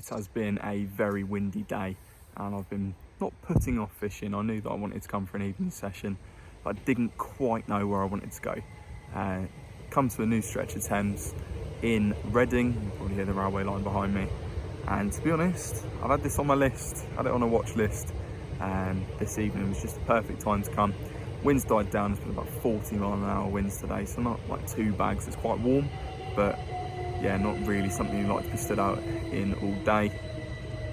It has been a very windy day and I've been not putting off fishing. I knew that I wanted to come for an evening session, but I didn't quite know where I wanted to go. Come to a new stretch of Thames in Reading. You can probably hear the railway line behind me. And to be honest, I've had this on my list, had it on a watch list, and this evening was just the perfect time to come. Winds died down, it's been about 40 mile an hour winds today, so not like too bad, it's quite warm, but yeah, not really something you'd like to be stood out in all day.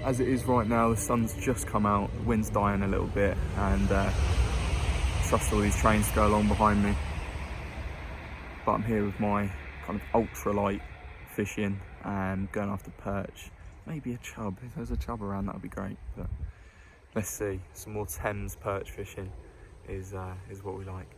As it is right now, the sun's just come out, the wind's dying a little bit, and trust all these trains to go along behind me. But I'm here with my kind of ultralight fishing and going after perch. Maybe a chub, if there's a chub around that would be great, but let's see. Some more Thames perch fishing is what we like.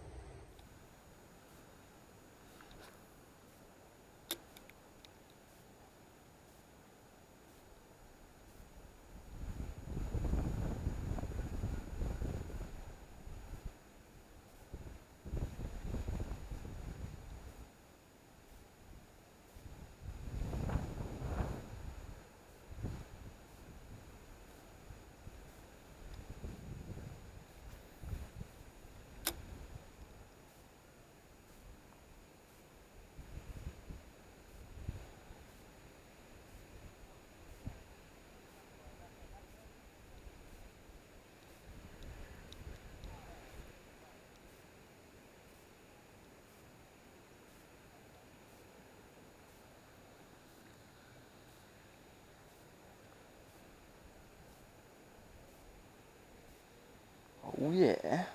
Oh yeah,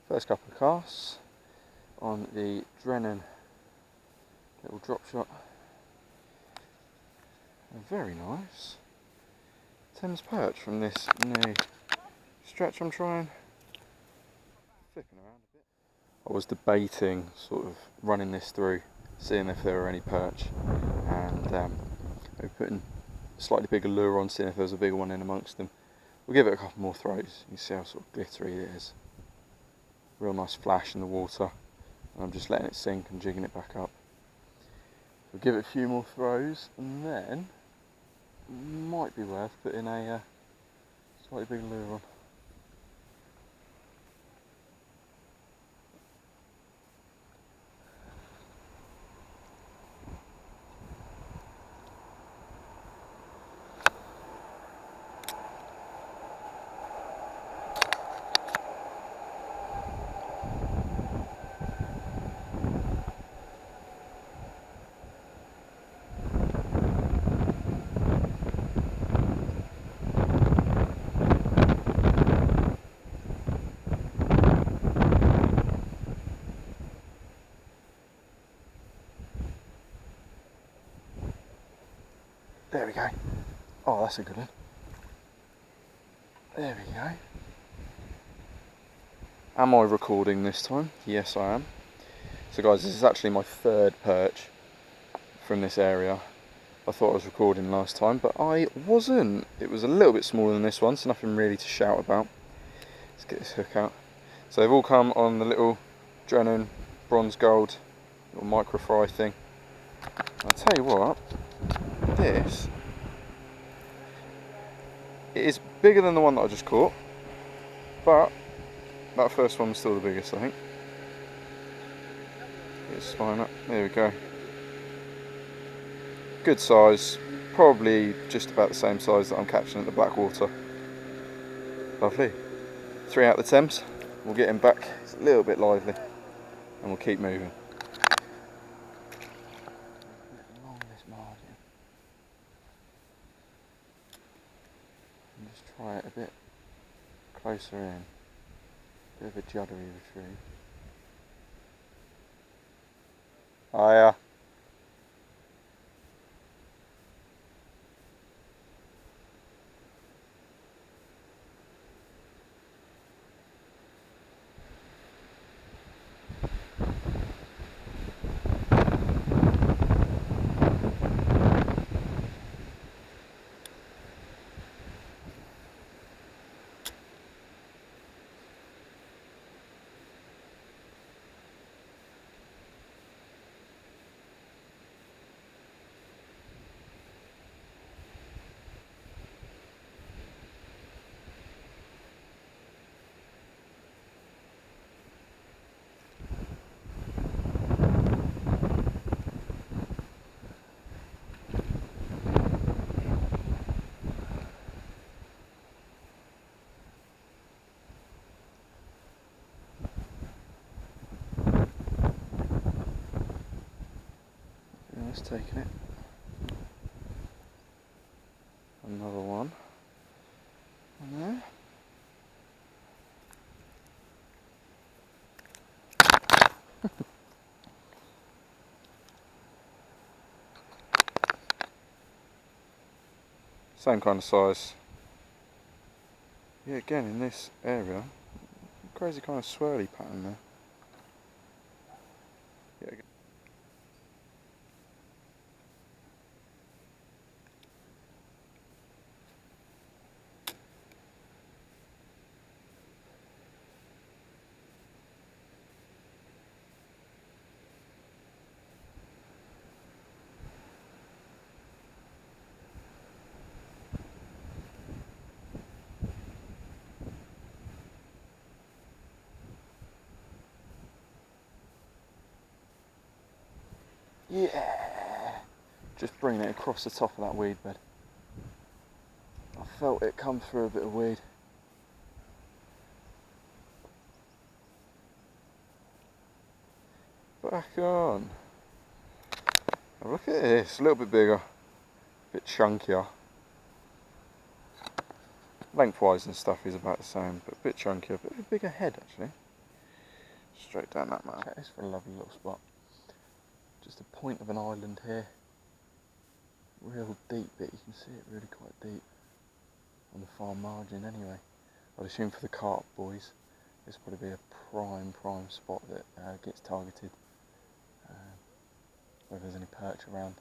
first couple of casts on the Drennan little drop shot. Very nice Thames perch from this new stretch I'm trying. Flipping around a bit. I was debating sort of running this through, seeing if there were any perch, and maybe putting a slightly bigger lure on, seeing if there was a bigger one in amongst them. We'll give it a couple more throws. You can see how sort of glittery it is. Real nice flash in the water. And I'm just letting it sink and jigging it back up. We'll give it a few more throws and then might be worth putting a slightly bigger lure on. There we go. Oh, that's a good one. There we go. Am I recording this time? Yes, I am. So guys, this is actually my third perch from this area. I thought I was recording last time, but I wasn't. It was a little bit smaller than this one, so nothing really to shout about. Let's get this hook out. So they've all come on the little Drennan bronze gold little micro fry thing. I'll tell you what, this, it is bigger than the one that I just caught, but that first one was still the biggest, I think. Get the spine up, there we go. Good size, probably just about the same size that I'm catching at the Blackwater. Lovely. 3 out of the Thames. We'll get him back, it's a little bit lively, and we'll keep moving. Along this margin. And just try it a bit closer in. Bit of a juddery retrieve. Oh yeah. that's taken it. Another one. And there. Same kind of size. Yeah, again in this area, crazy kind of swirly pattern there. Yeah, just bringing it across the top of that weed bed. I felt it come through a bit of weed. Back on. Now look at this, a little bit bigger, a bit chunkier. Lengthwise and stuff is about the same, but a bit chunkier, but a bigger head actually. Straight down that map. Check this for a lovely little spot. Just a point of an island here. Real deep bit, you can see it really quite deep. On the far margin anyway. I'd assume for the carp boys, this would probably be a prime spot that gets targeted. Whether there's any perch around.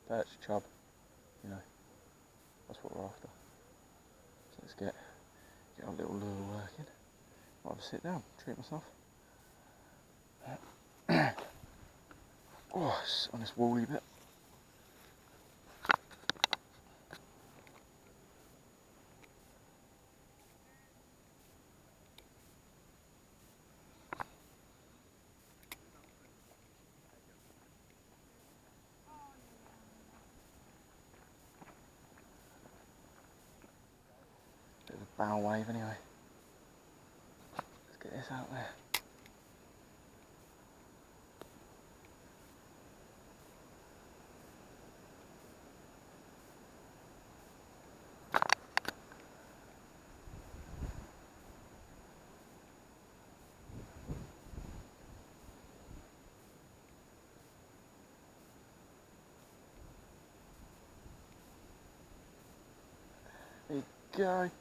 Perch, chub, you know, that's what we're after. So let's get our little lure working. I'll have a sit down, treat myself. Oh, it's on this woolly bit. Bit of a bow wave anyway. Let's get this out there. There you go.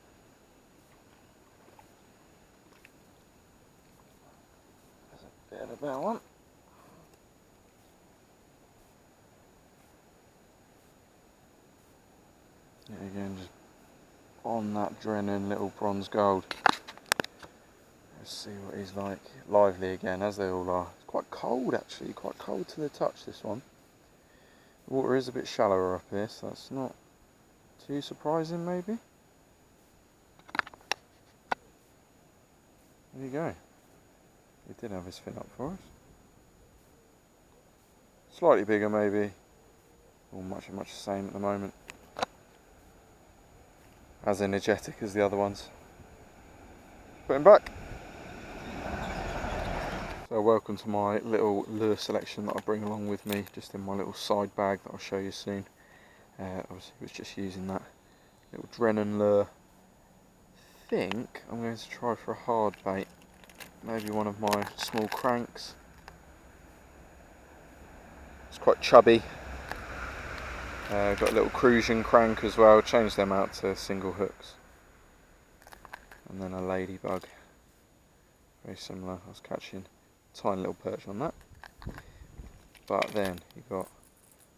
There's a bit of a better one. Yeah, again, just on that Drennan little bronze gold. Let's see what he's like. Lively again, as they all are. It's quite cold actually, quite cold to the touch, this one. The water is a bit shallower up here, so that's not too surprising maybe. There you go. He did have his fin up for us. Slightly bigger maybe, or much the same at the moment. As energetic as the other ones. Put him back. So welcome to my little lure selection that I bring along with me, just in my little side bag that I'll show you soon. I was just using that little Drennan lure. I think I'm going to try for a hard bait. Maybe one of my small cranks. It's quite chubby. Got a little crucian crank as well. Changed them out to single hooks. And then a ladybug. Very similar. I was catching a tiny little perch on that. But then you got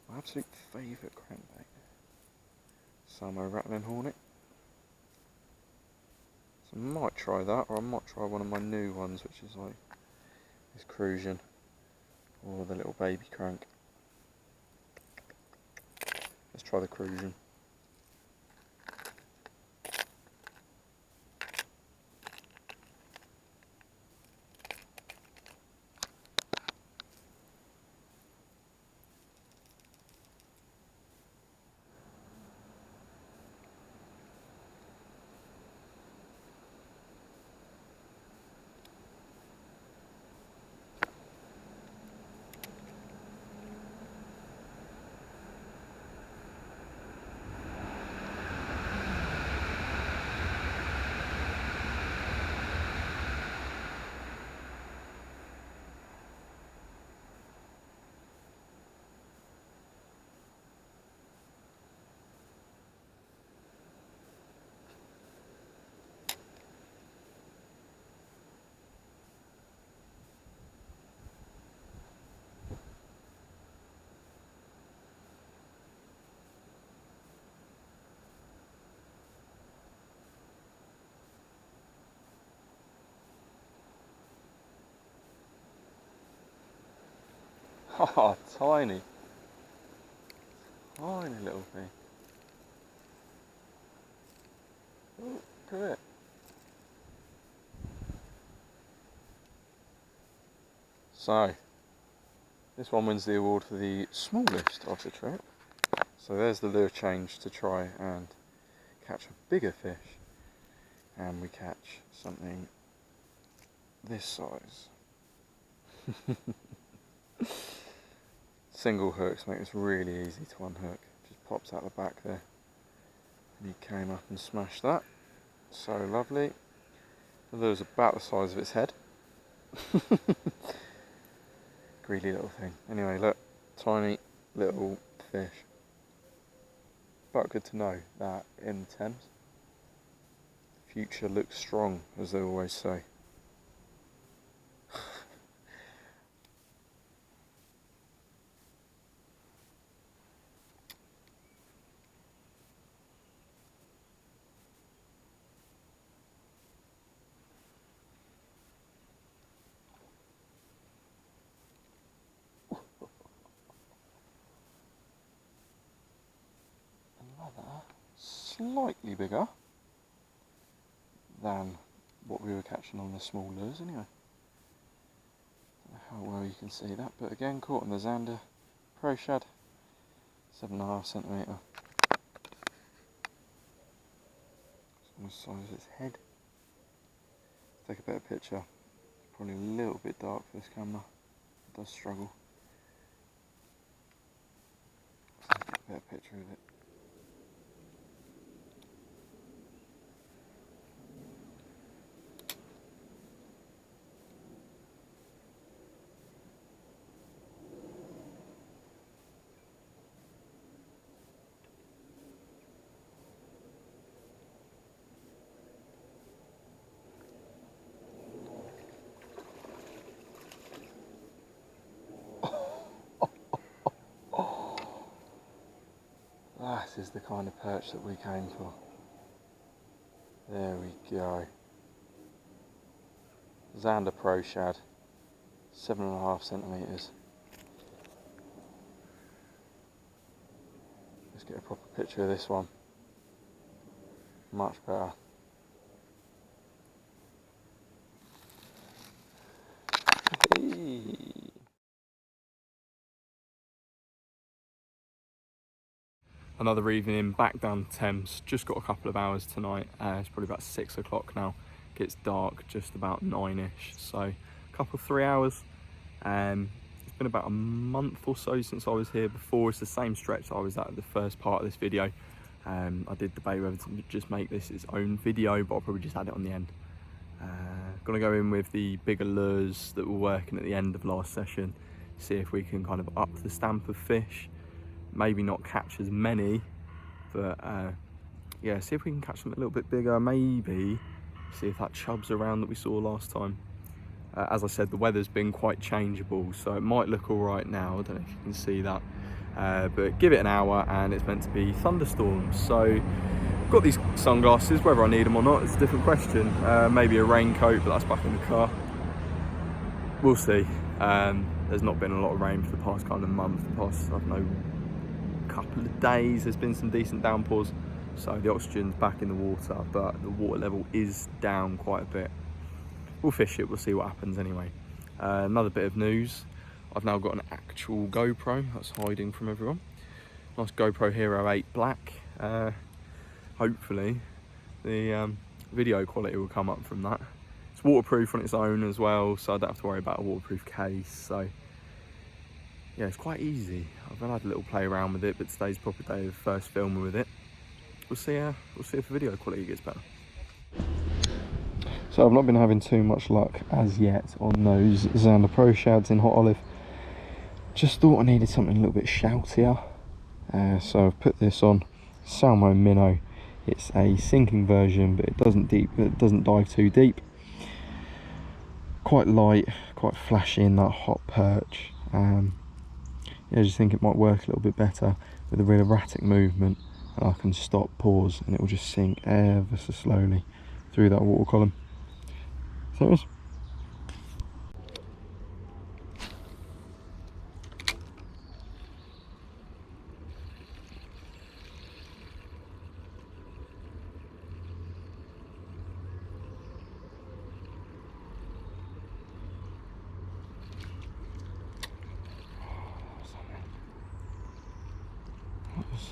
my absolute favourite crankbait. Samo rattling hornet. So I might try that, or I might try one of my new ones, which is like this crucian, or the little baby crank. Let's try the crucian. Oh, tiny. Tiny little thing. Oh, look at it. So, this one wins the award for the smallest of the trip. So there's the lure change to try and catch a bigger fish. And we catch something this size. Single hooks make this really easy to unhook. Just pops out the back there. And he came up and smashed that. So lovely. The lure's about the size of its head. Greedy little thing. Anyway, look, tiny little fish. But good to know that in the Thames, the future looks strong, as they always say. Slightly bigger than what we were catching on the small lures anyway. Don't know how well you can see that, but again caught on the Zander Pro Shad, 7.5 centimetre. It's almost the size of its head. Let's take a better picture. It's probably a little bit dark for this camera. It does struggle. Let's take a better picture of it. That is the kind of perch that we came for. There we go. Zander Pro Shad, 7.5 centimetres. Let's get a proper picture of this one. Much better. Hey. Another evening back down the Thames. Just got a couple of hours tonight. It's probably about 6 o'clock now. Gets dark just about 9ish, so a couple 3 hours. It's been about a month or so since I was here before. It's the same stretch I was at the first part of this video. I did debate whether to just make this its own video, but I'll probably just add it on the end. Gonna go in with the bigger lures that were working at the end of last session, see if we can kind of up the stamp of fish. Maybe not catch as many, but yeah, see if we can catch them a little bit bigger. Maybe see if that chub's around that we saw last time. As I said, the weather's been quite changeable, so it might look all right now. I don't know if you can see that, but give it an hour and it's meant to be thunderstorms. So I've got these sunglasses, whether I need them or not, it's a different question. Maybe a raincoat, but that's back in the car. We'll see. There's not been a lot of rain for the past kind of month. The past, I don't know, couple of days there's been some decent downpours, so the oxygen's back in the water, but the water level is down quite a bit. We'll fish it, we'll see what happens anyway. Another bit of news, I've now got an actual GoPro that's hiding from everyone. Nice GoPro Hero 8 Black. Hopefully the video quality will come up from that. It's waterproof on its own as well, so I don't have to worry about a waterproof case. So yeah, it's quite easy. I've had a little play around with it, but today's proper day of first filming with it. We'll see if the video quality gets better. So I've not been having too much luck as yet on those Zander Pro Shads in Hot Olive. Just thought I needed something a little bit shoutier. So I've put this on Salmo Minnow. It's a sinking version, but it doesn't dive too deep. Quite light, quite flashy in that hot perch. Yeah, I just think it might work a little bit better with a real erratic movement, and I can stop, pause, and it will just sink ever so slowly through that water column. So it is.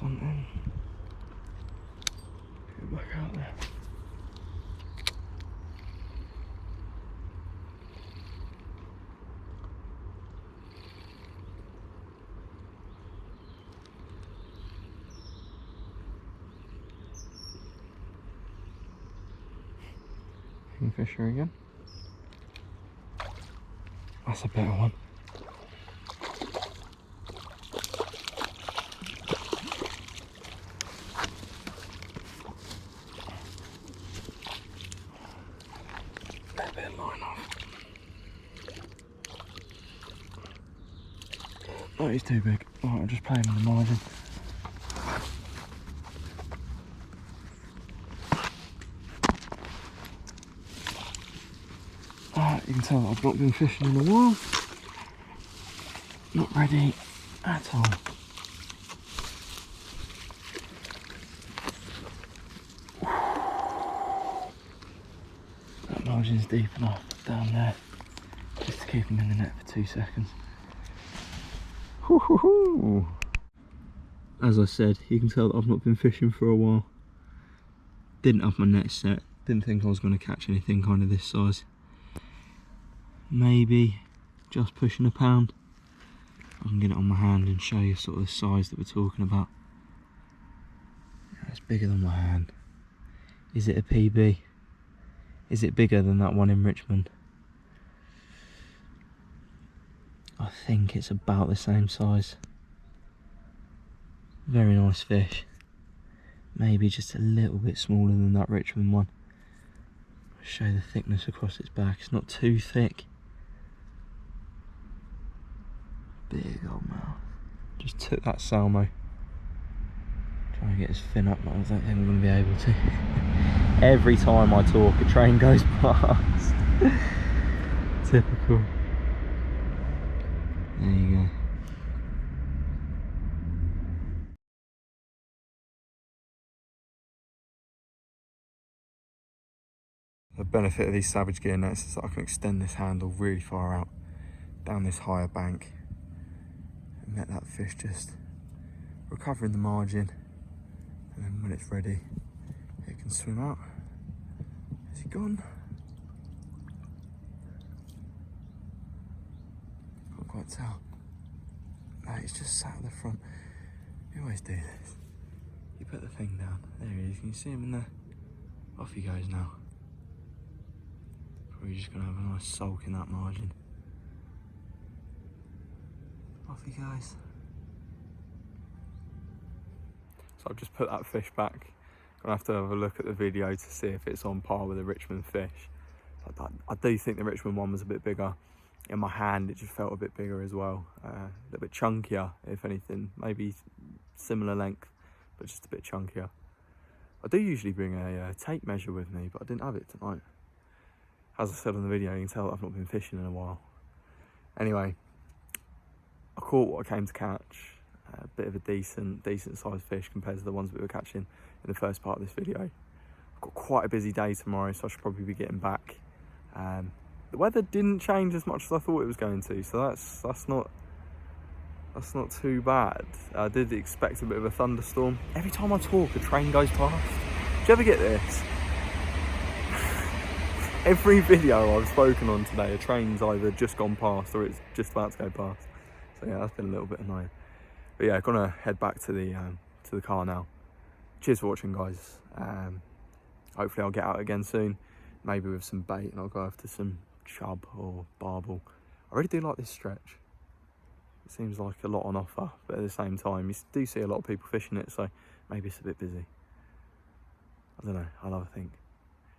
something. Get back out there. Kingfisher again. That's a better one. A bit of line off. Oh, he's too big. Alright, I'll just play him on the margin. You can tell that I've not been fishing in a while. Not ready at all. That margin's deep enough down there just to keep him in the net for 2 seconds. As I said, you can tell that I've not been fishing for a while. Didn't have my net set. Didn't think I was going to catch anything kind of this size. Maybe just pushing a pound. I can get it on my hand and show you sort of the size that we're talking about. It's bigger than my hand. Is it a PB? Is it bigger than that one in Richmond? I think it's about the same size. Very nice fish. Maybe just a little bit smaller than that Richmond one. I'll show you the thickness across its back. It's not too thick. Big old mouth. Just took that salmo. Try and get his fin up, but I don't think we're going to be able to. Every time I talk, a train goes past. Typical. There you go. The benefit of these Savage gear nets is that I can extend this handle really far out down this higher bank and let that fish just recover in the margin, and then when it's ready it can swim out. Is he gone? Can't quite tell. No, he's just sat at the front. You always do this. You put the thing down. There he is. Can you see him in there? Off he goes now. Probably just going to have a nice sulk in that margin. Off he goes. So I've just put that fish back. Gonna have to have a look at the video to see if it's on par with the Richmond fish. I do think the Richmond one was a bit bigger. In my hand it just felt a bit bigger as well. A little bit chunkier, if anything. Maybe similar length, but just a bit chunkier. I do usually bring a tape measure with me, but I didn't have it tonight. As I said on the video, you can tell that I've not been fishing in a while. Anyway, I caught what I came to catch. A bit of a decent sized fish compared to the ones we were catching in the first part of this video. I've got quite a busy day tomorrow, so I should probably be getting back. The weather didn't change as much as I thought it was going to, so that's not too bad. I did expect a bit of a thunderstorm. Every time I talk, a train goes past. Do you ever get this? Every video I've spoken on today, a train's either just gone past or it's just about to go past. So yeah, that's been a little bit annoying. But yeah, gonna head back to the car now. Cheers for watching, guys. Hopefully I'll get out again soon, maybe with some bait, and I'll go after some chub or barbel. I really do like this stretch. It seems like a lot on offer, but at the same time you do see a lot of people fishing it, so maybe it's a bit busy. I don't know, I'll have a think.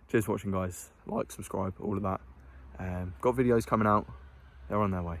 Cheers for watching, guys. Like, subscribe, all of that. Got videos coming out, they're on their way.